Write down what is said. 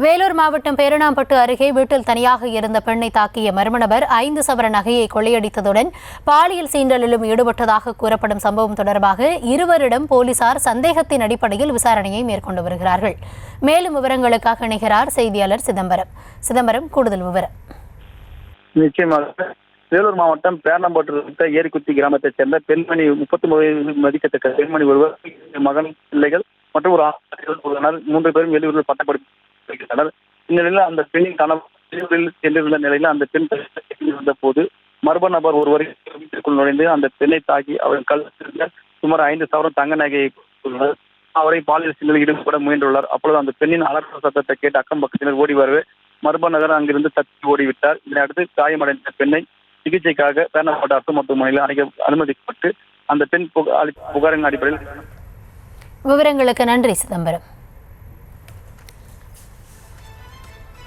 வேலூர் மாவட்டம் பேரணாம்பட்டு அருகே வீட்டில் தனியாக இருந்த பெண்ணை தாக்கிய மர்ம நபர் 5 சவர நகையை கொள்ளையடித்ததுடன் பாலியல் சீண்டலிலும் ஈடுபட்டதாக கூறப்படும் சம்பவம் தொடர்பாக இருவரிடம் போலீசார் சந்தேகத்தின் அடிப்படையில் விசாரணையை மேற்கொண்டு வருகிறார்கள். மேலும் விவரங்களுக்காக இணைகிறார் செய்தியாளர் சிதம்பரம். கூடுதல் விவரம். நிச்சயமாக வேலூர் மாவட்டம் பேரணாம்பட்டு ஏரிக்குத்தி கிராமத்தைச் சேர்ந்த பெண்மணி 39 மதிக்கத்தக்க பெண்மணி ஒருவர் மகன் பிள்ளைகள் மற்றும் ஒரு உள்ளனர். 3 பேரும் வெளியூரில் பட்டப்படிப்பு வருகின்றனர். இந்நிலையில் அந்த பெண்ணின் கணவர் வெளியூரில் சென்றிருந்த நிலையில் அந்த பெண் இருந்த போது மர்ம நபர் ஒருவரை வீட்டிற்குள் நுழைந்து அந்த பெண்ணை தாக்கி அவரின் கழுத்தில் சுமார் 5 சவரம் தங்க நகையை கொடுத்துள்ளனர். அவரை பாலியல் சீண்டலில் ஈடுபட முயன்றுள்ளார். அப்பொழுது அந்த பெண்ணின் அலறல் சத்தத்தை கேட்டு அக்கம் பக்கத்தினர் ஓடி வரவே மர்ம நகர் அங்கிருந்து தப்பி ஓடிவிட்டார். இதனையடுத்து காயமடைந்த பெண்ணை சிகிச்சைக்காக பேரணாம்பட்டு அரசு மருத்துவமனையில் அனுமதிக்கப்பட்டு அந்த பெண் புகாரின் அடிப்படையில் விவரங்களுக்கு நன்றி சிதம்பரம்.